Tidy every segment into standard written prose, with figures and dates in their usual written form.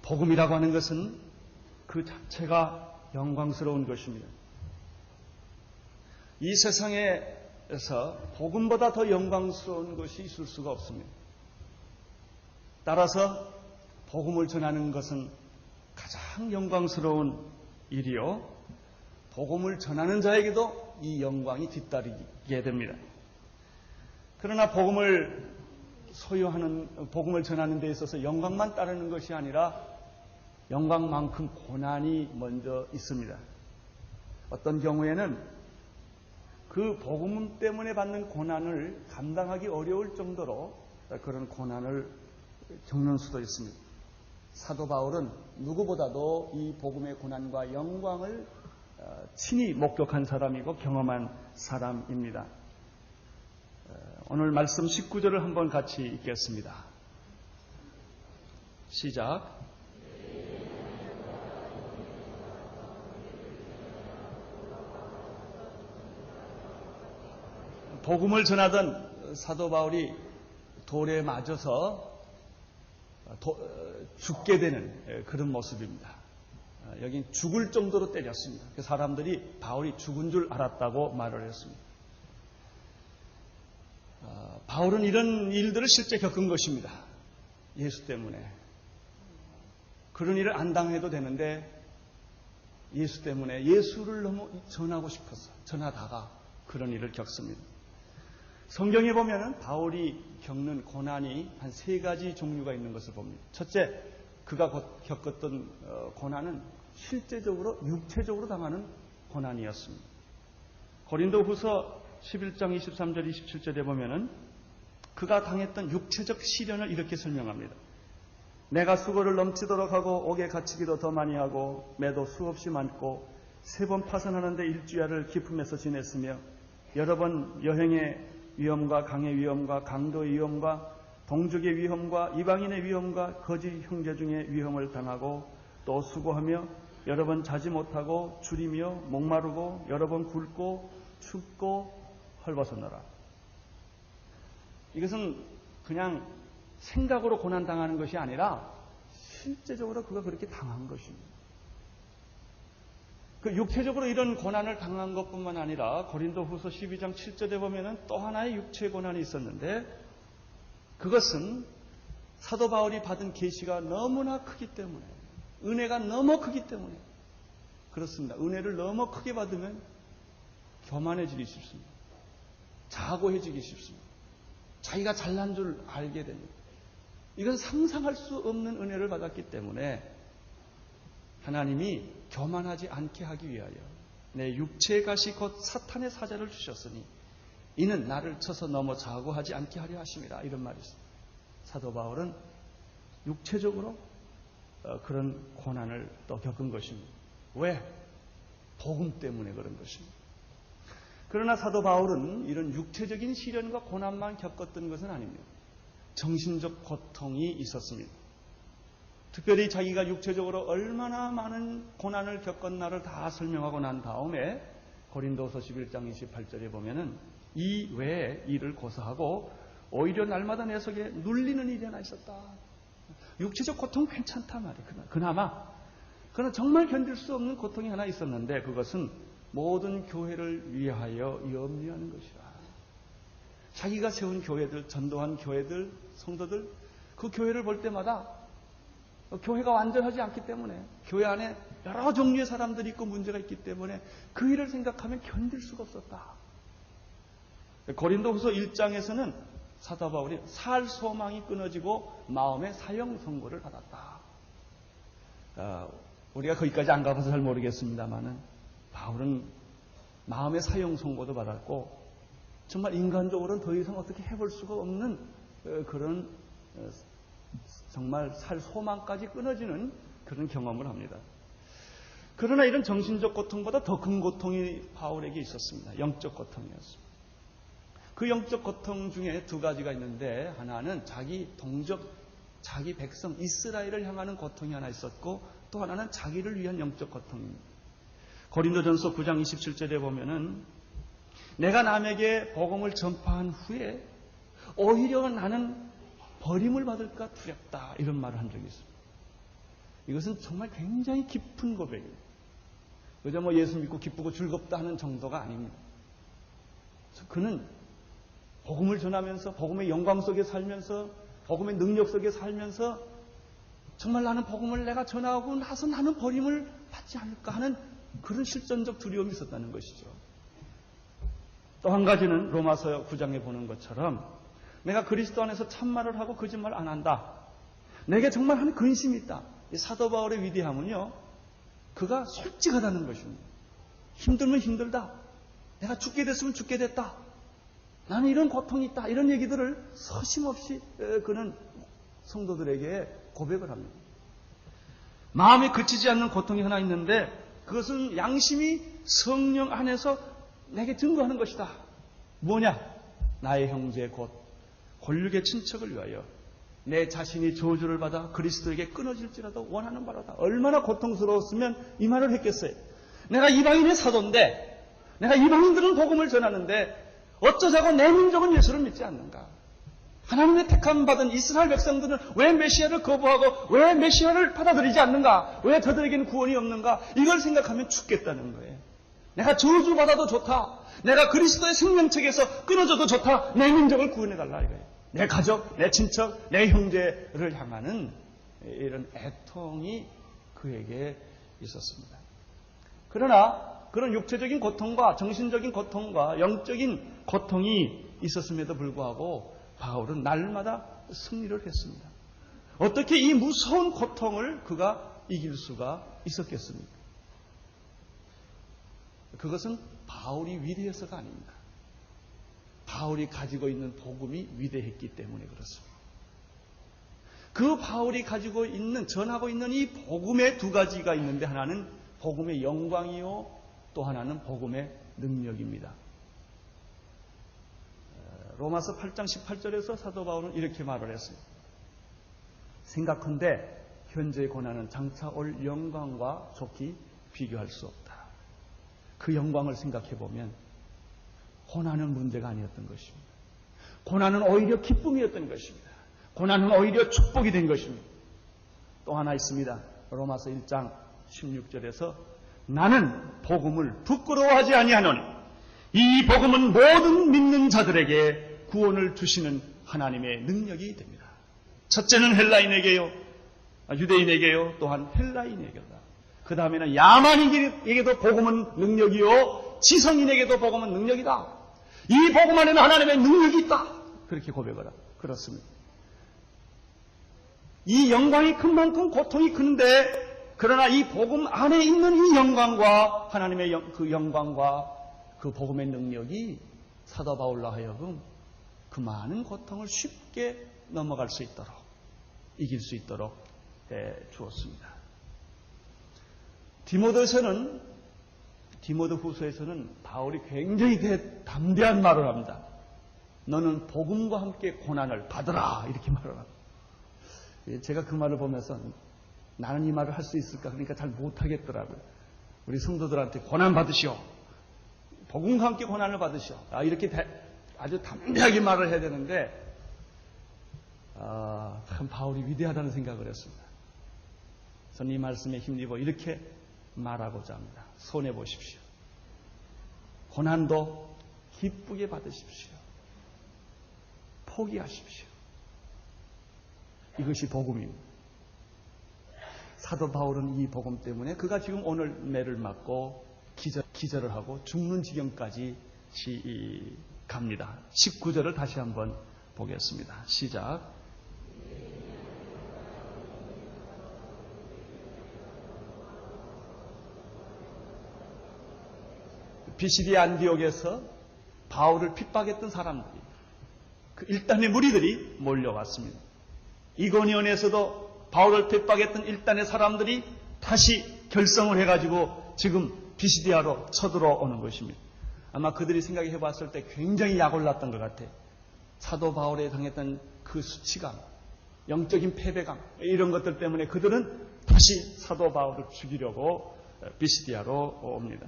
복음이라고 하는 것은 그 자체가 영광스러운 것입니다. 이 세상에서 복음보다 더 영광스러운 것이 있을 수가 없습니다. 따라서 복음을 전하는 것은 가장 영광스러운 일이요, 복음을 전하는 자에게도 이 영광이 뒤따르게 됩니다. 그러나 복음을 복음을 전하는 데 있어서 영광만 따르는 것이 아니라 영광만큼 고난이 먼저 있습니다. 어떤 경우에는 그 복음 때문에 받는 고난을 감당하기 어려울 정도로 그런 고난을 겪는 수도 있습니다. 사도 바울은 누구보다도 이 복음의 고난과 영광을 친히 목격한 사람이고 경험한 사람입니다. 오늘 말씀 19절을 한번 같이 읽겠습니다. 시작. 복음을 전하던 사도 바울이 돌에 맞아서 죽게 되는 그런 모습입니다. 여긴 죽을 정도로 때렸습니다. 그 사람들이 바울이 죽은 줄 알았다고 말을 했습니다. 바울은 이런 일들을 실제 겪은 것입니다. 예수 때문에. 그런 일을 안 당해도 되는데 예수 때문에 예수를 너무 전하고 싶어서 전하다가 그런 일을 겪습니다. 성경에 보면은 바울이 겪는 고난이 한 3가지 종류가 있는 것을 봅니다. 첫째, 그가 겪었던 고난은 실제적으로 육체적으로 당하는 고난이었습니다. 고린도후서 11장 23절 27절에 보면은 그가 당했던 육체적 시련을 이렇게 설명합니다. 내가 수고를 넘치도록 하고 옥에 갇히기도 더 많이 하고 매도 수없이 많고 3번 파선하는데 1주야를 기품에서 지냈으며 여러 번 여행의 위험과 강의 위험과 강도의 위험과 동족의 위험과 이방인의 위험과 거짓 형제 중의 위험을 당하고 또 수고하며 여러 번 자지 못하고 줄이며 목마르고 여러 번 굶고 춥고 헐벗었노라. 이것은 그냥 생각으로 고난당하는 것이 아니라 실제적으로 그가 그렇게 당한 것입니다. 그 육체적으로 이런 고난을 당한 것뿐만 아니라 고린도후서 12장 7절에 보면은 또 하나의 육체 고난이 있었는데 그것은 사도 바울이 받은 계시가 너무나 크기 때문에 은혜가 너무 크기 때문에 그렇습니다. 은혜를 너무 크게 받으면 교만해지기 쉽습니다. 자고해지기 쉽습니다. 자기가 잘난 줄 알게 됩니다. 이건 상상할 수 없는 은혜를 받았기 때문에 하나님이 교만하지 않게 하기 위하여 내 육체의 가시 곧 사탄의 사자를 주셨으니 이는 나를 쳐서 넘어 자고하지 않게 하려 하심이라. 이런 말이 있습니다. 사도 바울은 육체적으로 그런 고난을 또 겪은 것입니다. 왜? 복음 때문에 그런 것입니다. 그러나 사도 바울은 이런 육체적인 시련과 고난만 겪었던 것은 아닙니다. 정신적 고통이 있었습니다. 특별히 자기가 육체적으로 얼마나 많은 고난을 겪었나를 다 설명하고 난 다음에 고린도서 11장 28절에 보면은 이 외에 일을 고사하고 오히려 날마다 내 속에 눌리는 일이 하나 있었다. 육체적 고통 괜찮다 말이에요. 그나마. 그러나 정말 견딜 수 없는 고통이 하나 있었는데 그것은 모든 교회를 위하여 염려하는 것이라. 자기가 세운 교회들, 전도한 교회들, 성도들, 그 교회를 볼 때마다 교회가 완전하지 않기 때문에 교회 안에 여러 종류의 사람들이 있고 문제가 있기 때문에 그 일을 생각하면 견딜 수가 없었다. 고린도후서 1장에서는 사도 바울이 살 소망이 끊어지고 마음의 사형 선고를 받았다. 우리가 거기까지 안 가봐서 잘 모르겠습니다만은 바울은 마음의 사형 선고도 받았고 정말 인간적으로는 더 이상 어떻게 해볼 수가 없는 그런 정말 살 소망까지 끊어지는 그런 경험을 합니다. 그러나 이런 정신적 고통보다 더 큰 고통이 바울에게 있었습니다. 영적 고통이었습니다. 그 영적 고통 중에 2가지가 있는데 하나는 자기 동족, 자기 백성 이스라엘을 향하는 고통이 하나 있었고 또 하나는 자기를 위한 영적 고통입니다. 고린도전서 9장 27절에 보면은 내가 남에게 복음을 전파한 후에 오히려 나는 버림을 받을까 두렵다 이런 말을 한 적이 있습니다. 이것은 정말 굉장히 깊은 고백입니다. 그저 뭐 예수 믿고 기쁘고 즐겁다 하는 정도가 아닙니다. 그는 복음을 전하면서 복음의 영광 속에 살면서 복음의 능력 속에 살면서 정말 나는 복음을 내가 전하고 나서 나는 버림을 받지 않을까 하는 그런 실존적 두려움이 있었다는 것이죠. 또 한 가지는 로마서 9장에 보는 것처럼 내가 그리스도 안에서 참말을 하고 거짓말 안 한다. 내게 정말 한 근심이 있다. 이 사도 바울의 위대함은요, 그가 솔직하다는 것입니다. 힘들면 힘들다. 내가 죽게 됐으면 죽게 됐다. 나는 이런 고통이 있다. 이런 얘기들을 서심없이 그는 성도들에게 고백을 합니다. 마음에 그치지 않는 고통이 하나 있는데 그것은 양심이 성령 안에서 내게 증거하는 것이다. 뭐냐? 나의 형제 곧 권력의 친척을 위하여 내 자신이 저주를 받아 그리스도에게 끊어질지라도 원하는 바로다. 얼마나 고통스러웠으면 이 말을 했겠어요. 내가 이방인의 사도인데 내가 이방인들은 복음을 전하는데 어쩌자고 내 민족은 예수를 믿지 않는가? 하나님의 택함 받은 이스라엘 백성들은 왜 메시아를 거부하고 왜 메시아를 받아들이지 않는가? 왜 저들에게는 구원이 없는가? 이걸 생각하면 죽겠다는 거예요. 내가 저주받아도 좋다. 내가 그리스도의 생명책에서 끊어져도 좋다. 내 민족을 구원해달라 이거예요. 내 가족, 내 친척, 내 형제를 향하는 이런 애통이 그에게 있었습니다. 그러나 그런 육체적인 고통과 정신적인 고통과 영적인 고통이 있었음에도 불구하고 바울은 날마다 승리를 했습니다. 어떻게 이 무서운 고통을 그가 이길 수가 있었겠습니까? 그것은 바울이 위대해서가 아닙니다. 바울이 가지고 있는 복음이 위대했기 때문에 그렇습니다. 그 바울이 가지고 있는, 전하고 있는 이 복음의 두 가지가 있는데 하나는 복음의 영광이요, 또 하나는 복음의 능력입니다. 로마서 8장 18절에서 사도 바울은 이렇게 말을 했어요. 생각컨대 현재의 고난은 장차 올 영광과 좋게 비교할 수 없다. 그 영광을 생각해보면 고난은 문제가 아니었던 것입니다. 고난은 오히려 기쁨이었던 것입니다. 고난은 오히려 축복이 된 것입니다. 또 하나 있습니다. 로마서 1장 16절에서 나는 복음을 부끄러워하지 아니하노니 이 복음은 모든 믿는 자들에게 구원을 주시는 하나님의 능력이 됩니다. 첫째는 헬라인에게요, 유대인에게요, 또한 헬라인에게다. 그 다음에는 야만인에게도 복음은 능력이요, 지성인에게도 복음은 능력이다. 이 복음 안에는 하나님의 능력이 있다. 그렇게 고백을 하라. 그렇습니다. 이 영광이 큰 만큼 고통이 큰데, 그러나 이 복음 안에 있는 이 영광과 하나님의 그 영광과 그 복음의 능력이 사도 바울로 하여금 그 많은 고통을 쉽게 넘어갈 수 있도록, 이길 수 있도록 해 주었습니다. 디모데 후서에서는 바울이 굉장히 담대한 말을 합니다. 너는 복음과 함께 고난을 받으라, 이렇게 말을 합니다. 제가 그 말을 보면서 나는 이 말을 할 수 있을까? 그러니까 잘 못하겠더라고요. 우리 성도들한테 고난 받으시오. 복음과 함께 고난을 받으시오. 이렇게 아주 담대하게 말을 해야 되는데, 참 바울이 위대하다는 생각을 했습니다. 저는 이 말씀에 힘입어 이렇게 말하고자 합니다. 손해보십시오. 고난도 기쁘게 받으십시오. 포기하십시오. 이것이 복음입니다. 사도 바울은 이 복음 때문에 그가 지금 오늘 매를 맞고 기절을 하고 죽는 지경까지 갑니다. 19절을 다시 한번 보겠습니다. 시작. 비시디 안디옥에서 바울을 핍박했던 사람들이, 그 일단의 무리들이 몰려왔습니다. 이고니온에서도 바울을 핍박했던 일단의 사람들이 다시 결성을 해가지고 지금 비시디아로 쳐들어오는 것입니다. 아마 그들이 생각해 봤을 때 굉장히 약올랐던 것 같아요. 사도 바울에 당했던 그 수치감, 영적인 패배감, 이런 것들 때문에 그들은 다시 사도 바울을 죽이려고 비시디아로 옵니다.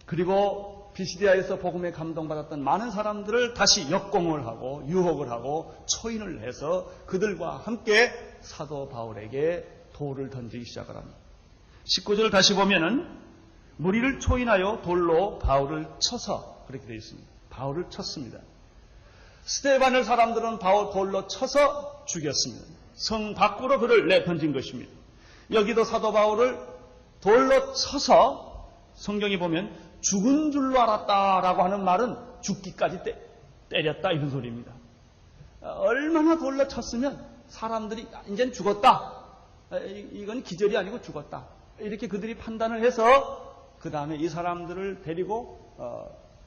그리고 비시디아에서 복음에 감동받았던 많은 사람들을 다시 역공을 하고 유혹을 하고 초인을 해서 그들과 함께 사도 바울에게 돌을 던지기 시작을 합니다. 19절 다시 보면은 무리를 초인하여 돌로 바울을 쳐서, 그렇게 되어 있습니다. 바울을 쳤습니다. 스데반을 사람들은 바울 돌로 쳐서 죽였습니다. 성 밖으로 그를 내던진 것입니다. 여기도 사도 바울을 돌로 쳐서 성경에 보면 죽은 줄로 알았다라고 하는 말은 죽기까지 때렸다 이런 소리입니다. 얼마나 돌로 쳤으면 사람들이 이젠 죽었다. 이건 기절이 아니고 죽었다. 이렇게 그들이 판단을 해서 그 다음에 이 사람들을 데리고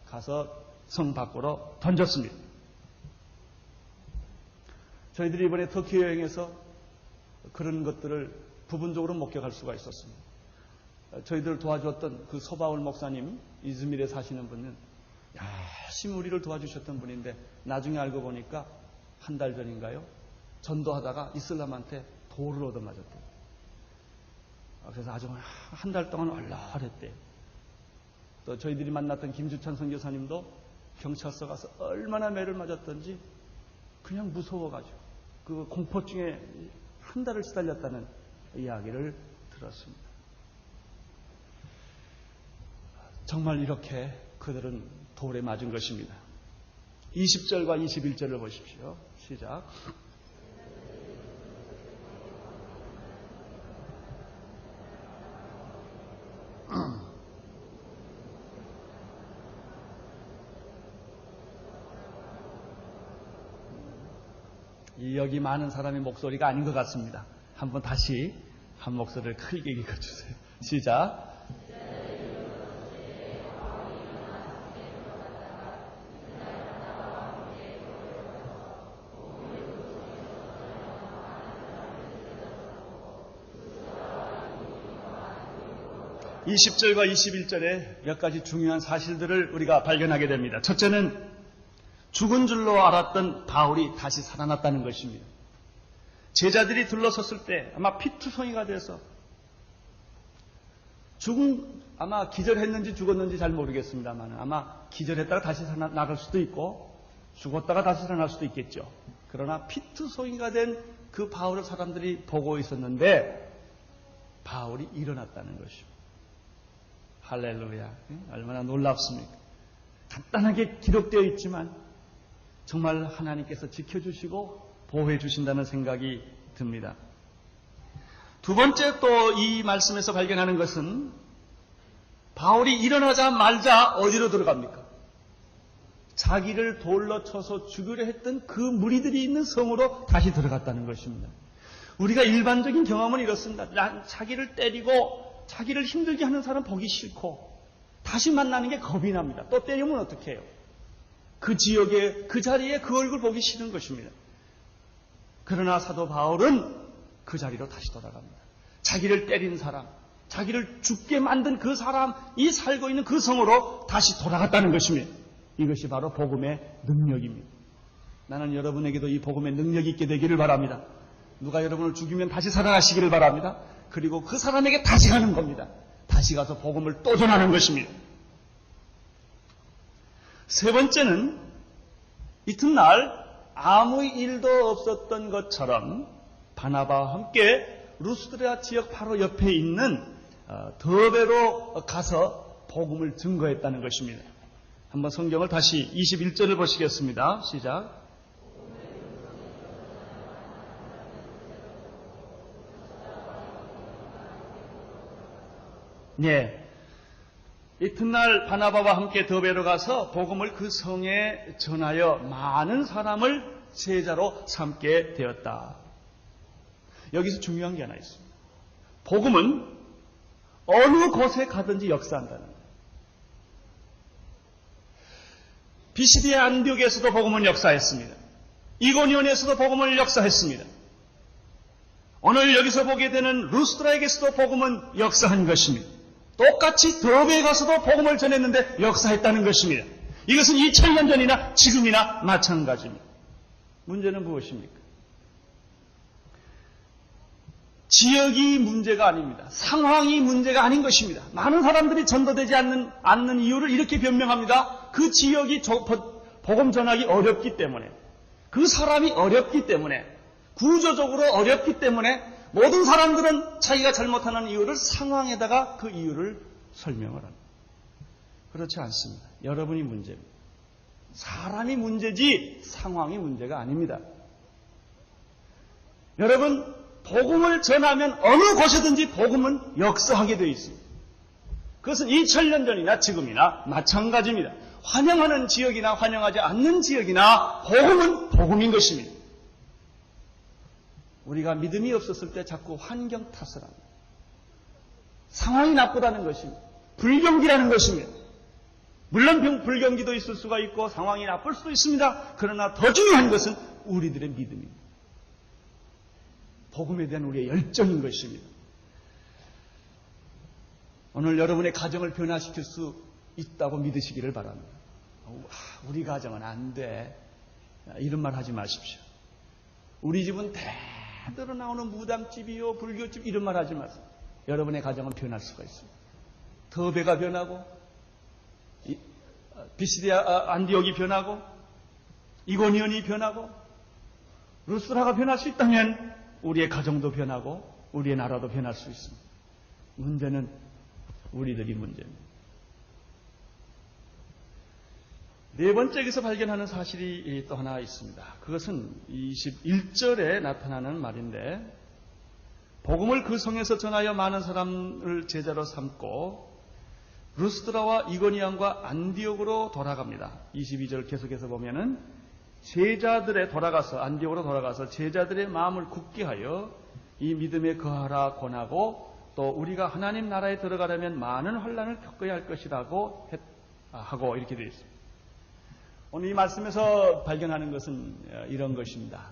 가서 성 밖으로 던졌습니다. 저희들이 이번에 터키 여행에서 그런 것들을 부분적으로 목격할 수가 있었습니다. 저희들을 도와주었던 그 서바울 목사님, 이즈밀에 사시는 분은 열심히 우리를 도와주셨던 분인데 나중에 알고 보니까 한 달 전인가요? 전도하다가 이슬람한테 돌을 얻어맞았대요. 그래서 아주 한 달 동안 얼얼했대요. 또 저희들이 만났던 김주찬 선교사님도 경찰서 가서 얼마나 매를 맞았던지 그냥 무서워가지고 그 공포증에 한 달을 시달렸다는 이야기를 들었습니다. 정말 이렇게 그들은 돌에 맞은 것입니다. 20절과 21절을 보십시오. 시작. 여기 많은 사람의 목소리가 아닌 것 같습니다. 한번 다시 한 목소리를 크게 읽어주세요. 시작. (20절과 21절에) 몇 가지 중요한 사실들을 우리가 발견하게 됩니다. 첫째는 죽은 줄로 알았던 바울이 다시 살아났다는 것입니다. 제자들이 둘러섰을 때 아마 피투성이가 돼서 아마 기절했는지 죽었는지 잘 모르겠습니다만 아마 기절했다가 다시 살아나갈 수도 있고 죽었다가 다시 살아날 수도 있겠죠. 그러나 피투성이가 된 그 바울을 사람들이 보고 있었는데 바울이 일어났다는 것입니다. 할렐루야. 얼마나 놀랍습니까? 간단하게 기록되어 있지만 정말 하나님께서 지켜주시고 보호해 주신다는 생각이 듭니다. 두 번째 또 이 말씀에서 발견하는 것은 바울이 일어나자마자 어디로 들어갑니까? 자기를 돌로 쳐서 죽이려 했던 그 무리들이 있는 성으로 다시 들어갔다는 것입니다. 우리가 일반적인 경험은 이렇습니다. 자기를 때리고 자기를 힘들게 하는 사람 보기 싫고 다시 만나는 게 겁이 납니다. 또 때리면 어떻게 해요? 그 지역에 그 자리에 그 얼굴 보기 싫은 것입니다. 그러나 사도 바울은 그 자리로 다시 돌아갑니다. 자기를 때린 사람, 자기를 죽게 만든 그 사람이 살고 있는 그 성으로 다시 돌아갔다는 것입니다. 이것이 바로 복음의 능력입니다. 나는 여러분에게도 이 복음의 능력이 있게 되기를 바랍니다. 누가 여러분을 죽이면 다시 살아나시기를 바랍니다. 그리고 그 사람에게 다시 가는 겁니다. 다시 가서 복음을 또 전하는 것입니다. 세 번째는 이튿날 아무 일도 없었던 것처럼 바나바와 함께 루스드라 지역 바로 옆에 있는 더베로 가서 복음을 증거했다는 것입니다. 한번 성경을 다시 21절을 보시겠습니다. 시작. 네. 이튿날 바나바와 함께 더베로 가서 복음을 그 성에 전하여 많은 사람을 제자로 삼게 되었다. 여기서 중요한 게 하나 있습니다. 복음은 어느 곳에 가든지 역사한다는 거예요. 비시디의 안디옥에서도 복음은 역사했습니다. 이고니온에서도 복음을 역사했습니다. 오늘 여기서 보게 되는 루스드라에게서도 복음은 역사한 것입니다. 똑같이 더베에 가서도 복음을 전했는데 역사했다는 것입니다. 이것은 2000년 전이나 지금이나 마찬가지입니다. 문제는 무엇입니까? 지역이 문제가 아닙니다. 상황이 문제가 아닌 것입니다. 많은 사람들이 전도되지 않는 이유를 이렇게 변명합니다. 그 지역이 복음 전하기 어렵기 때문에, 그 사람이 어렵기 때문에, 구조적으로 어렵기 때문에 모든 사람들은 자기가 잘못하는 이유를 상황에다가 그 이유를 설명을 합니다. 그렇지 않습니다. 여러분이 문제입니다. 사람이 문제지 상황이 문제가 아닙니다. 여러분, 복음을 전하면 어느 곳이든지 복음은 역사하게 되어 있습니다. 그것은 2000년 전이나 지금이나 마찬가지입니다. 환영하는 지역이나 환영하지 않는 지역이나 복음은 복음인 것입니다. 우리가 믿음이 없었을 때 자꾸 환경 탓을 합니다. 상황이 나쁘다는 것입니다. 불경기라는 것입니다. 물론 불경기도 있을 수가 있고 상황이 나쁠 수도 있습니다. 그러나 더 중요한 것은 우리들의 믿음입니다. 복음에 대한 우리의 열정인 것입니다. 오늘 여러분의 가정을 변화시킬 수 있다고 믿으시기를 바랍니다. 우리 가정은 안 돼. 이런 말 하지 마십시오. 우리 집은 대대로 나오는 무당집이요, 불교집 이런 말 하지 마세요. 여러분의 가정은 변할 수가 있습니다. 더베가 변하고 비시디아 안디옥이 변하고 이고니온이 변하고 루스라가 변할 수 있다면 우리의 가정도 변하고 우리의 나라도 변할 수 있습니다. 문제는 우리들이 문제입니다. 네 번째 여기서 발견하는 사실이 또 하나 있습니다. 그것은 21절에 나타나는 말인데, 복음을 그 성에서 전하여 많은 사람을 제자로 삼고 루스드라와 이고니온과 안디옥으로 돌아갑니다. 22절 계속해서 보면은 제자들의 돌아가서 안디옥으로 돌아가서 제자들의 마음을 굳게 하여 이 믿음에 거하라 권하고, 또 우리가 하나님 나라에 들어가려면 많은 환난을 겪어야 할 것이라고 하고 이렇게 되어 있습니다. 오늘 이 말씀에서 발견하는 것은 이런 것입니다.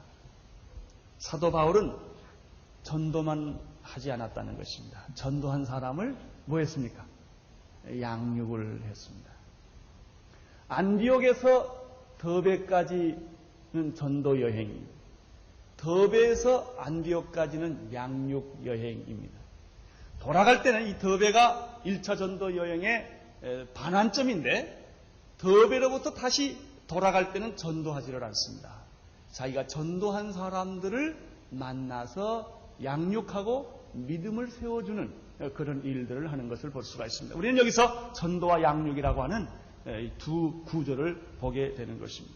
사도 바울은 전도만 하지 않았다는 것입니다. 전도한 사람을 뭐 했습니까? 양육을 했습니다. 안디옥에서 더베까지는 전도 여행입니다. 더베에서 안디옥까지는 양육 여행입니다. 돌아갈 때는 이 더베가 1차 전도 여행의 반환점인데, 더베로부터 다시 돌아갈 때는 전도하지를 않습니다. 자기가 전도한 사람들을 만나서 양육하고 믿음을 세워주는 그런 일들을 하는 것을 볼 수가 있습니다. 우리는 여기서 전도와 양육이라고 하는 두 구조를 보게 되는 것입니다.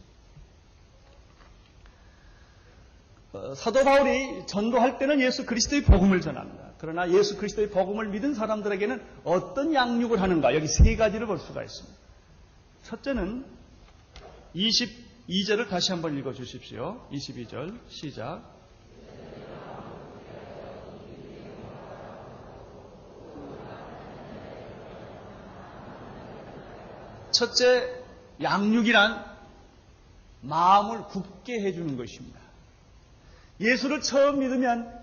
사도 바울이 전도할 때는 예수 그리스도의 복음을 전합니다. 그러나 예수 그리스도의 복음을 믿은 사람들에게는 어떤 양육을 하는가, 여기 세 가지를 볼 수가 있습니다. 첫째는 22절을 다시 한번 읽어주십시오. 22절 시작. 첫째, 양육이란 마음을 굳게 해주는 것입니다. 예수를 처음 믿으면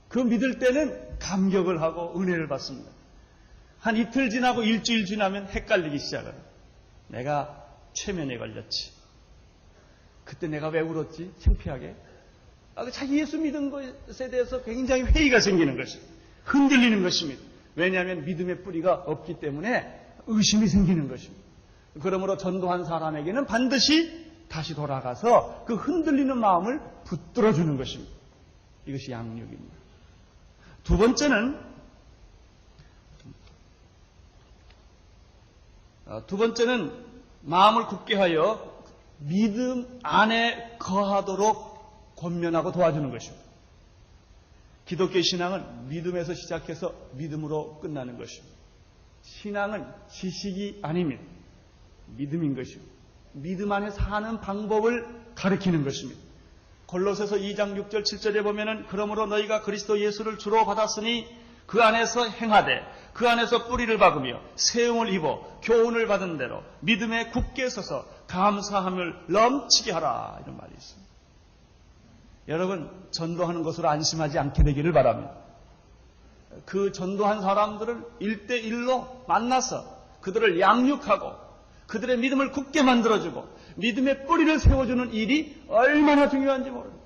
그 믿을 때는 감격을 하고 은혜를 받습니다. 한 이틀 지나고 일주일 지나면 헷갈리기 시작합니다. 내가 최면에 걸렸지. 그때 내가 왜 울었지? 창피하게. 자기 예수 믿은 것에 대해서 굉장히 회의가 생기는 것입니다. 흔들리는 것입니다. 왜냐하면 믿음의 뿌리가 없기 때문에 의심이 생기는 것입니다. 그러므로 전도한 사람에게는 반드시 다시 돌아가서 그 흔들리는 마음을 붙들어주는 것입니다. 이것이 양육입니다. 두 번째는 마음을 굳게 하여 믿음 안에 거하도록 권면하고 도와주는 것입니다. 기독교 신앙은 믿음에서 시작해서 믿음으로 끝나는 것입니다. 신앙은 지식이 아닙니다. 믿음인 것입니다. 믿음 안에 사는 방법을 가르치는 것입니다. 골로새서 2장 6절 7절에 보면은 그러므로 너희가 그리스도 예수를 주로 받았으니 그 안에서 행하되 그 안에서 뿌리를 박으며 세움을 입어 교훈을 받은 대로 믿음에 굳게 서서 감사함을 넘치게 하라, 이런 말이 있습니다. 여러분, 전도하는 것으로 안심하지 않게 되기를 바랍니다. 그 전도한 사람들을 1대1로 만나서 그들을 양육하고 그들의 믿음을 굳게 만들어주고 믿음의 뿌리를 세워주는 일이 얼마나 중요한지 모릅니다.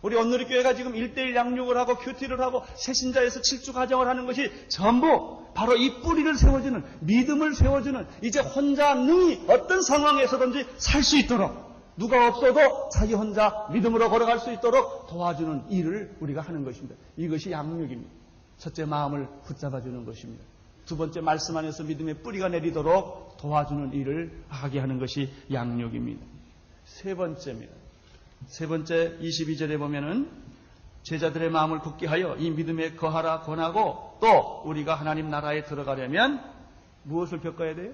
우리 온누리교회가 지금 1대1 양육을 하고 큐티를 하고 새신자에서 7주 가정을 하는 것이 전부 바로 이 뿌리를 세워주는, 믿음을 세워주는, 이제 혼자 능히 어떤 상황에서든지 살 수 있도록 누가 없어도 자기 혼자 믿음으로 걸어갈 수 있도록 도와주는 일을 우리가 하는 것입니다. 이것이 양육입니다. 첫째, 마음을 붙잡아주는 것입니다. 두 번째, 말씀 안에서 믿음의 뿌리가 내리도록 도와주는 일을 하게 하는 것이 양육입니다. 세 번째입니다. 세 번째 22절에 보면은 제자들의 마음을 굳게 하여 이 믿음에 거하라 권하고, 또 우리가 하나님 나라에 들어가려면 무엇을 겪어야 돼요?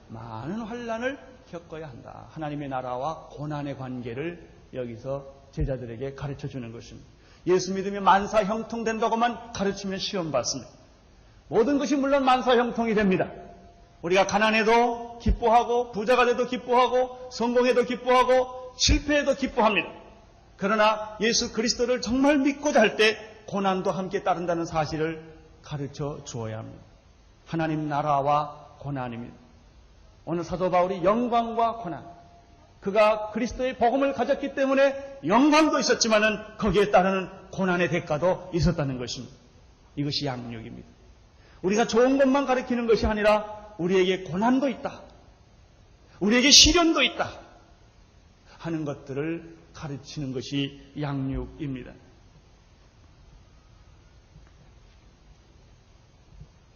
많은 환난을 겪어야 한다. 하나님의 나라와 고난의 관계를 여기서 제자들에게 가르쳐 주는 것입니다. 예수 믿으며 만사 형통된다고만 가르치면 시험 받습니다. 모든 것이 물론 만사 형통이 됩니다. 우리가 가난해도 기뻐하고, 부자가 돼도 기뻐하고, 성공해도 기뻐하고, 실패해도 기뻐합니다. 그러나 예수 그리스도를 정말 믿고자 할 때 고난도 함께 따른다는 사실을 가르쳐 주어야 합니다. 하나님 나라와 고난입니다. 오늘 사도 바울이 영광과 고난, 그가 그리스도의 복음을 가졌기 때문에 영광도 있었지만은 거기에 따르는 고난의 대가도 있었다는 것입니다. 이것이 양육입니다. 우리가 좋은 것만 가르치는 것이 아니라 우리에게 고난도 있다, 우리에게 시련도 있다 하는 것들을 가르치는 것이 양육입니다.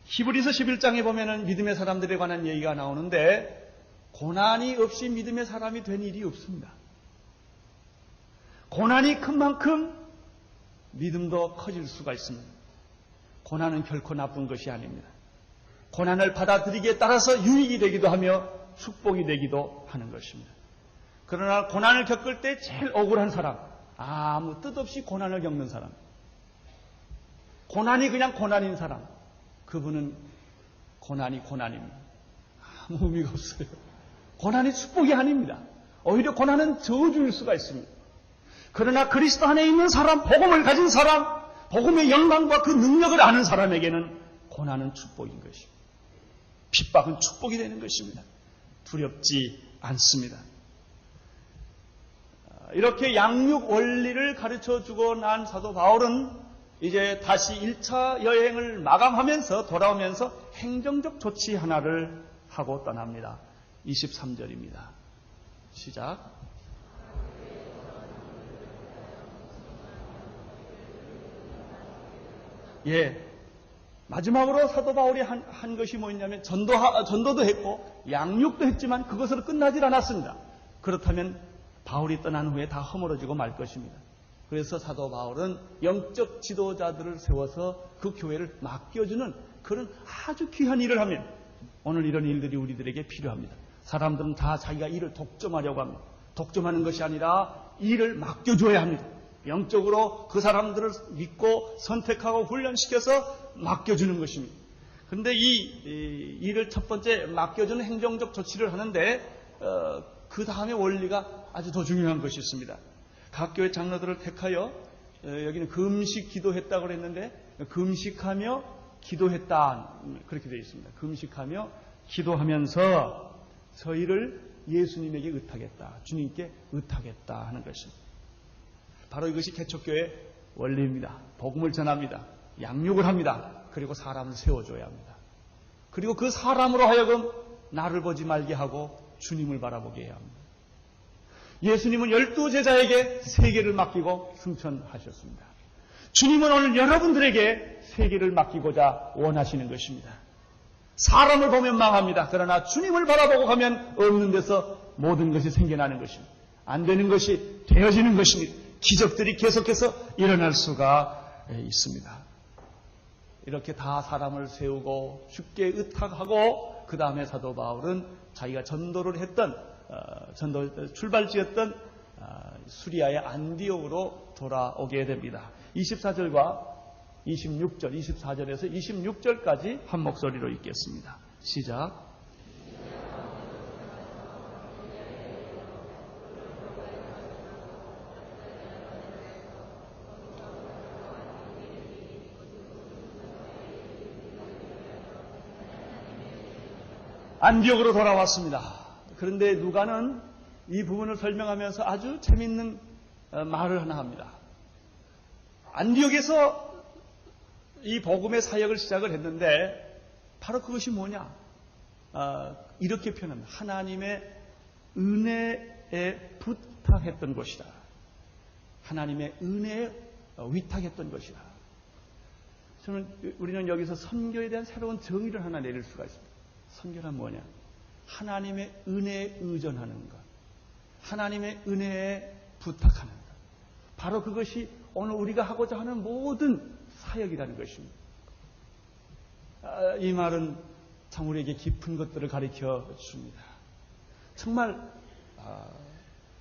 히브리서 11장에 보면은 믿음의 사람들에 관한 얘기가 나오는데, 고난이 없이 믿음의 사람이 된 일이 없습니다. 고난이 큰 만큼 믿음도 커질 수가 있습니다. 고난은 결코 나쁜 것이 아닙니다. 고난을 받아들이기에 따라서 유익이 되기도 하며 축복이 되기도 하는 것입니다. 그러나 고난을 겪을 때 제일 억울한 사람, 아무 뜻 없이 고난을 겪는 사람, 고난이 그냥 고난인 사람, 그분은 고난이 고난입니다. 아무 의미가 없어요. 고난이 축복이 아닙니다. 오히려 고난은 저주일 수가 있습니다. 그러나 그리스도 안에 있는 사람, 복음을 가진 사람, 복음의 영광과 그 능력을 아는 사람에게는 고난은 축복인 것입니다. 핍박은 축복이 되는 것입니다. 두렵지 않습니다. 이렇게 양육 원리를 가르쳐주고 난 사도 바울은 이제 다시 1차 여행을 마감하면서 돌아오면서 행정적 조치 하나를 하고 떠납니다. 23절입니다. 시작. 마지막으로 사도 바울이 한 것이 뭐였냐면 전도도 했고 양육도 했지만 그것으로 끝나질 않았습니다. 그렇다면 바울이 떠난 후에 다 허물어지고 말 것입니다. 그래서 사도 바울은 영적 지도자들을 세워서 그 교회를 맡겨주는 그런 아주 귀한 일을 하면, 오늘 이런 일들이 우리들에게 필요합니다. 사람들은 다 자기가 일을 독점하려고 합니다. 독점하는 것이 아니라 일을 맡겨줘야 합니다. 영적으로 그 사람들을 믿고 선택하고 훈련시켜서 맡겨주는 것입니다. 그런데 이 일을 첫 번째 맡겨주는 행정적 조치를 하는데 그 다음에 원리가 아주 더 중요한 것이 있습니다. 각 교회 장로들을 택하여, 여기는 금식 기도했다고 그랬는데 금식하며 기도했다 그렇게 되어 있습니다. 금식하며 기도하면서 저희를 예수님에게 의탁했다, 주님께 의탁했다 하는 것입니다. 바로 이것이 개척교회의 원리입니다. 복음을 전합니다. 양육을 합니다. 그리고 사람을 세워줘야 합니다. 그리고 그 사람으로 하여금 나를 보지 말게 하고 주님을 바라보게 해야 합니다. 예수님은 12제자에게 세계를 맡기고 승천하셨습니다. 주님은 오늘 여러분들에게 세계를 맡기고자 원하시는 것입니다. 사람을 보면 망합니다. 그러나 주님을 바라보고 가면 없는 데서 모든 것이 생겨나는 것입니다. 안 되는 것이 되어지는 것입니다. 기적들이 계속해서 일어날 수가 있습니다. 이렇게 다 사람을 세우고 쉽게 의탁하고 그 다음에 사도 바울은 자기가 전도를 했던 전도 출발지였던 수리아의 안디옥으로 돌아오게 됩니다. 24절과 26절, 24절에서 26절까지 한 목소리로 읽겠습니다. 시작. 안디옥으로 돌아왔습니다. 그런데 누가는 이 부분을 설명하면서 아주 재미있는 말을 하나 합니다. 안디옥에서 이 복음의 사역을 시작을 했는데 바로 그것이 뭐냐? 이렇게 표현합니다. 하나님의 은혜 은혜에 부탁했던 곳이다. 하나님의 은혜에 위탁했던 것이다. 우리는 여기서 선교에 대한 새로운 정의를 하나 내릴 수가 있습니다. 선교란 뭐냐? 하나님의 은혜에 의존하는 것, 하나님의 은혜에 부탁하는 것. 바로 그것이 오늘 우리가 하고자 하는 모든 사역이라는 것입니다. 이 말은 참 우리에게 깊은 것들을 가르쳐 줍니다. 정말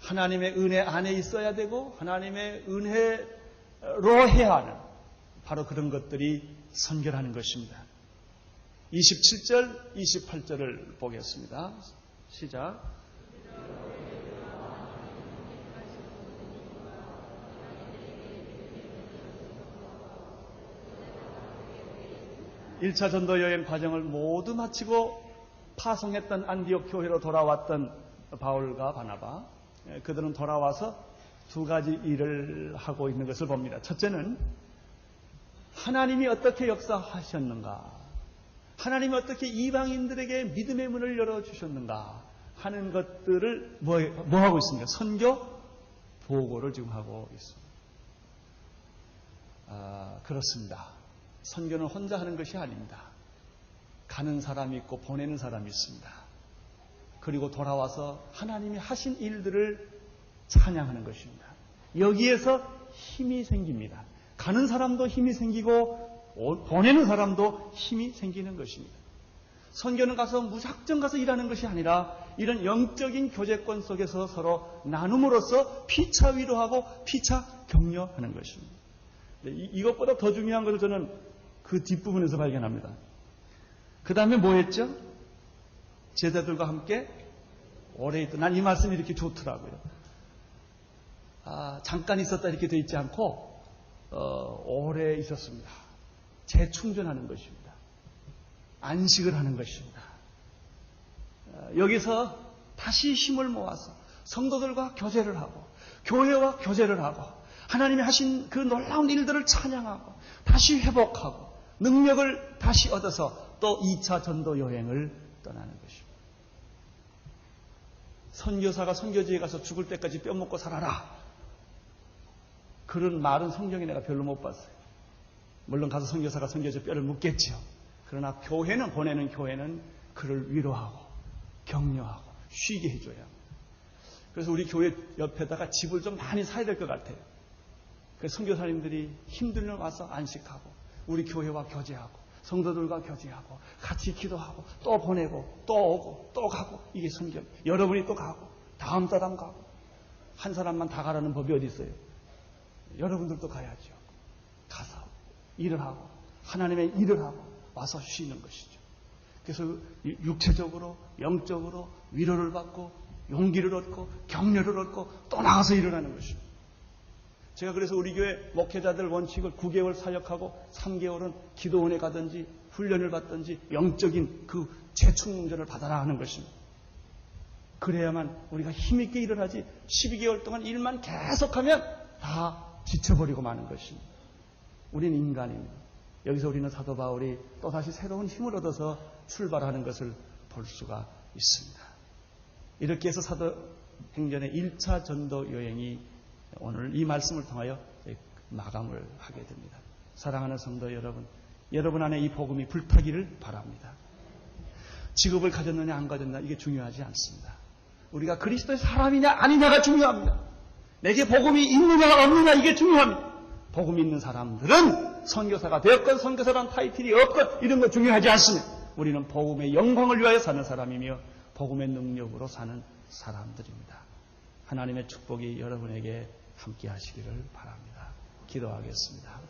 하나님의 은혜 안에 있어야 되고 하나님의 은혜로 해야 하는 바로 그런 것들이 선교라는 것입니다. 27절, 28절을 보겠습니다. 시작. 1차 전도 여행 과정을 모두 마치고 파송했던 안디옥 교회로 돌아왔던 바울과 바나바, 그들은 돌아와서 두 가지 일을 하고 있는 것을 봅니다. 첫째는 하나님이 어떻게 역사하셨는가, 하나님이 어떻게 이방인들에게 믿음의 문을 열어주셨는가 하는 것들을 뭐 하고 있습니까? 선교 보고를 지금 하고 있습니다. 그렇습니다. 선교는 혼자 하는 것이 아닙니다. 가는 사람이 있고 보내는 사람이 있습니다. 그리고 돌아와서 하나님이 하신 일들을 찬양하는 것입니다. 여기에서 힘이 생깁니다. 가는 사람도 힘이 생기고 보내는 사람도 힘이 생기는 것입니다. 선교는 가서 무작정 가서 일하는 것이 아니라 이런 영적인 교제권 속에서 서로 나눔으로써 피차 위로하고 피차 격려하는 것입니다. 이것보다 더 중요한 것을 저는 그 뒷부분에서 발견합니다. 그 다음에 뭐 했죠? 제자들과 함께 오래 있던, 난 이 말씀이 이렇게 좋더라고요. 잠깐 있었다 이렇게 되어 있지 않고 오래 있었습니다. 재충전하는 것입니다. 안식을 하는 것입니다. 여기서 다시 힘을 모아서 성도들과 교제를 하고 교회와 교제를 하고 하나님이 하신 그 놀라운 일들을 찬양하고 다시 회복하고 능력을 다시 얻어서 또 2차 전도 여행을 떠나는 것입니다. 선교사가 선교지에 가서 죽을 때까지 뼈 먹고 살아라, 그런 말은 성경에 내가 별로 못 봤어요. 물론 가서 선교사가 선교지에 뼈를 묻겠죠. 그러나 교회는, 보내는 교회는 그를 위로하고 격려하고 쉬게 해줘야 합니다. 그래서 우리 교회 옆에다가 집을 좀 많이 사야 될 것 같아요. 그래서 선교사님들이 힘들면 와서 안식하고 우리 교회와 교제하고 성도들과 교제하고 같이 기도하고 또 보내고 또 오고 또 가고, 이게 선교. 여러분이 또 가고 다음 사람 가고, 한 사람만 다 가라는 법이 어디 있어요? 여러분들도 가야죠. 가서 일을 하고 하나님의 일을 하고 와서 쉬는 것이죠. 그래서 육체적으로 영적으로 위로를 받고 용기를 얻고 격려를 얻고 또 나가서 일을 하는 것입니다. 제가 그래서 우리 교회 목회자들 원칙을 9개월 사역하고 3개월은 기도원에 가든지 훈련을 받든지 영적인 그 재충전을 받아라 하는 것입니다. 그래야만 우리가 힘있게 일을 하지 12개월 동안 일만 계속하면 다 지쳐버리고 마는 것입니다. 우리는 인간입니다. 여기서 우리는 사도 바울이 또다시 새로운 힘을 얻어서 출발하는 것을 볼 수가 있습니다. 이렇게 해서 사도행전의 1차 전도 여행이 오늘 이 말씀을 통하여 마감을 하게 됩니다. 사랑하는 성도 여러분, 여러분 안에 이 복음이 불타기를 바랍니다. 직업을 가졌느냐 안 가졌느냐 이게 중요하지 않습니다. 우리가 그리스도의 사람이냐 아니냐가 중요합니다. 내게 복음이 있느냐 없느냐 이게 중요합니다. 복음이 있는 사람들은 선교사가 되었건 선교사라는 타이틀이 없건 이런 거 중요하지 않습니다. 우리는 복음의 영광을 위하여 사는 사람이며 복음의 능력으로 사는 사람들입니다. 하나님의 축복이 여러분에게 함께 하시기를 바랍니다. 기도하겠습니다.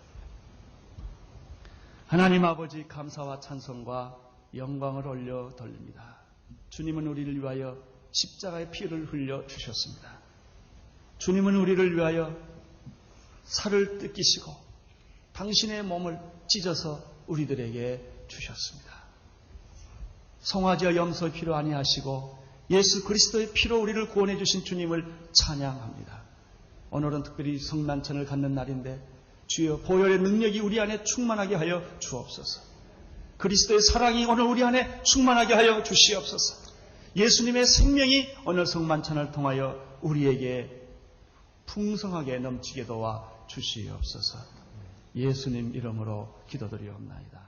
하나님 아버지, 감사와 찬송과 영광을 올려 돌립니다. 주님은 우리를 위하여 십자가의 피를 흘려 주셨습니다. 주님은 우리를 위하여 살을 뜯기시고 당신의 몸을 찢어서 우리들에게 주셨습니다. 송아지와 염소 피로 아니하시고 예수 그리스도의 피로 우리를 구원해 주신 주님을 찬양합니다. 오늘은 특별히 성만찬을 갖는 날인데 주여 보혈의 능력이 우리 안에 충만하게 하여 주옵소서. 그리스도의 사랑이 오늘 우리 안에 충만하게 하여 주시옵소서. 예수님의 생명이 오늘 성만찬을 통하여 우리에게 풍성하게 넘치게 도와 주시옵소서. 예수님 이름으로 기도드리옵나이다.